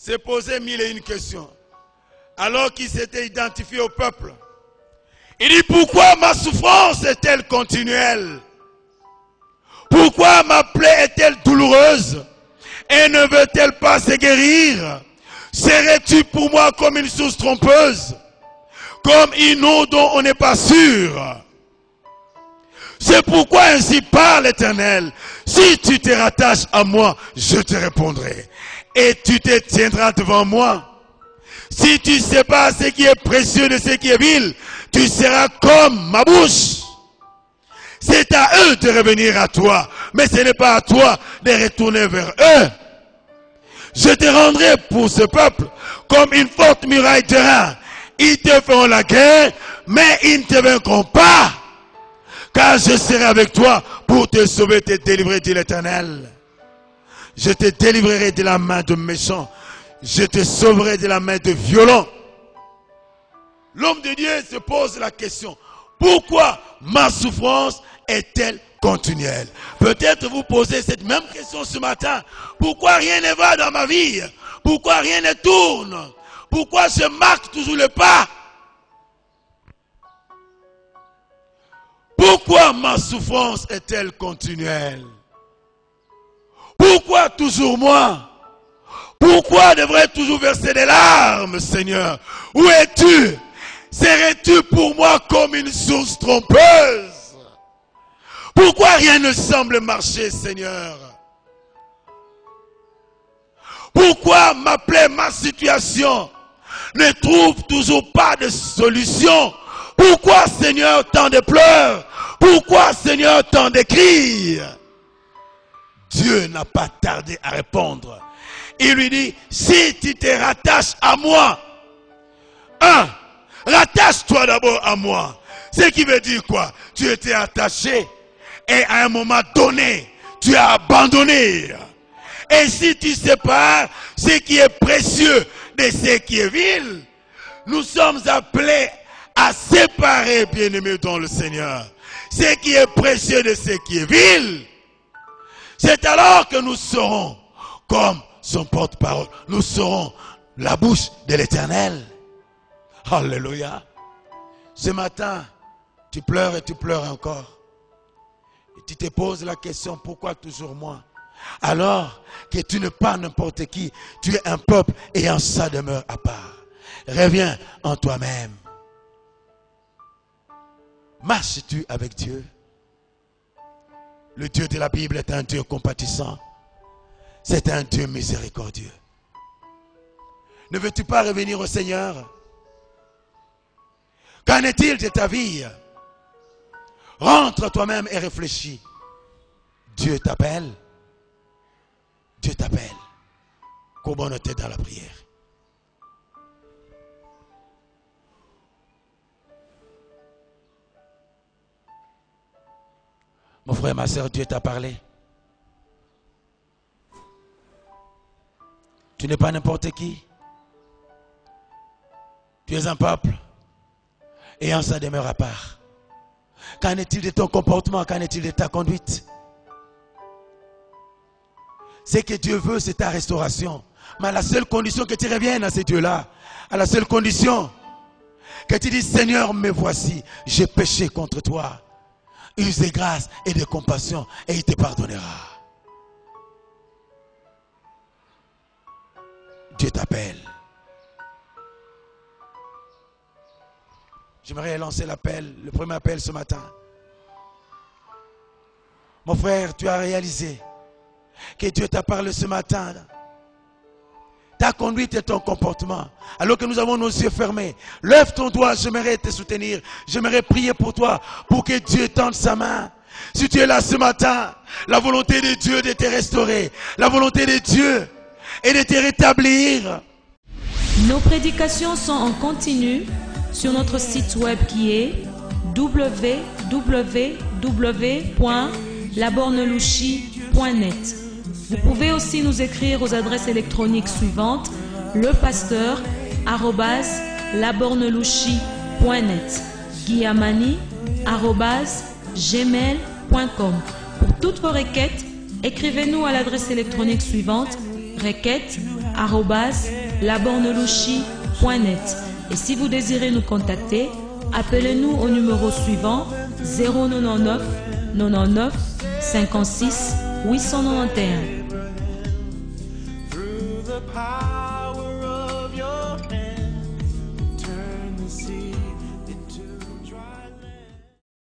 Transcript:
s'est posé 1001 questions. Alors qu'il s'était identifié au peuple. Il dit, pourquoi ma souffrance est-elle continuelle? Pourquoi ma plaie est-elle douloureuse? Et ne veut-elle pas se guérir? Serais-tu pour moi comme une source trompeuse? Comme une eau dont on n'est pas sûr? C'est pourquoi ainsi parle l'Éternel. Si tu te rattaches à moi, je te répondrai. Et tu te tiendras devant moi. Si tu sépares ce qui est précieux de ce qui est vil, tu seras comme ma bouche. C'est à eux de revenir à toi, mais ce n'est pas à toi de retourner vers eux. Je te rendrai pour ce peuple comme une forte muraille de reins. Ils te feront la guerre, mais ils ne te vaincront pas. Car je serai avec toi pour te sauver, te délivrer, dit l'Éternel. Je te délivrerai de la main de méchants. Je te sauverai de la main de violents. L'homme de Dieu se pose la question. Pourquoi ma souffrance est-elle continuelle? Peut-être vous posez cette même question ce matin. Pourquoi rien ne va dans ma vie? Pourquoi rien ne tourne? Pourquoi je marque toujours le pas? Pourquoi ma souffrance est-elle continuelle? Pourquoi toujours moi? Pourquoi devrais-je toujours verser des larmes, Seigneur? Où es-tu? Serais-tu pour moi comme une source trompeuse? Pourquoi rien ne semble marcher, Seigneur? Pourquoi ma plaie, ma situation ne trouve toujours pas de solution? Pourquoi, Seigneur, tant de pleurs? Pourquoi, Seigneur, tant de cris? Dieu n'a pas tardé à répondre. Il lui dit, si tu te rattaches à moi, rattache-toi d'abord à moi. Ce qui veut dire quoi? Tu étais attaché et à un moment donné, tu as abandonné. Et si tu sépares ce qui est précieux de ce qui est vil, nous sommes appelés à séparer, bien-aimés dans le Seigneur, ce qui est précieux de ce qui est vil. C'est alors que nous serons comme son porte-parole. Nous serons la bouche de l'Éternel. Alléluia. Ce matin, tu pleures et tu pleures encore. Et tu te poses la question, pourquoi toujours moi? Alors que tu n'es pas n'importe qui, tu es un peuple et en sa demeure à part. Reviens en toi-même. Marches-tu avec Dieu? Le Dieu de la Bible est un Dieu compatissant. C'est un Dieu miséricordieux. Ne veux-tu pas revenir au Seigneur? Qu'en est-il de ta vie? Rentre toi-même et réfléchis. Dieu t'appelle. Dieu t'appelle. Courbons-nous dans la prière. Mon frère, ma soeur, Dieu t'a parlé. Tu n'es pas n'importe qui. Tu es un peuple ayant sa demeure à part. Qu'en est-il de ton comportement? Qu'en est-il de ta conduite? Ce que Dieu veut, c'est ta restauration. Mais à la seule condition que tu reviennes à ce Dieu-là, à la seule condition que tu dis, Seigneur, me voici, j'ai péché contre toi. Use de grâce et de compassion et il te pardonnera. Dieu t'appelle. J'aimerais lancer l'appel, le premier appel ce matin. Mon frère, tu as réalisé que Dieu t'a parlé ce matin. Ta conduite et ton comportement. Alors que nous avons nos yeux fermés. Lève ton doigt, j'aimerais te soutenir. J'aimerais prier pour toi, pour que Dieu tende sa main. Si tu es là ce matin, la volonté de Dieu de te restaurer. La volonté de Dieu est de te rétablir. Nos prédications sont en continu sur notre site web qui est www.labornelouchi.net. Vous pouvez aussi nous écrire aux adresses électroniques suivantes: lepasteur@labornelouchi.net, guillamani@gmail.com. Pour toutes vos requêtes, écrivez-nous à l'adresse électronique suivante: requêtes@ @labornelouchi.net. Et si vous désirez nous contacter, appelez-nous au numéro suivant 099 99 56 891.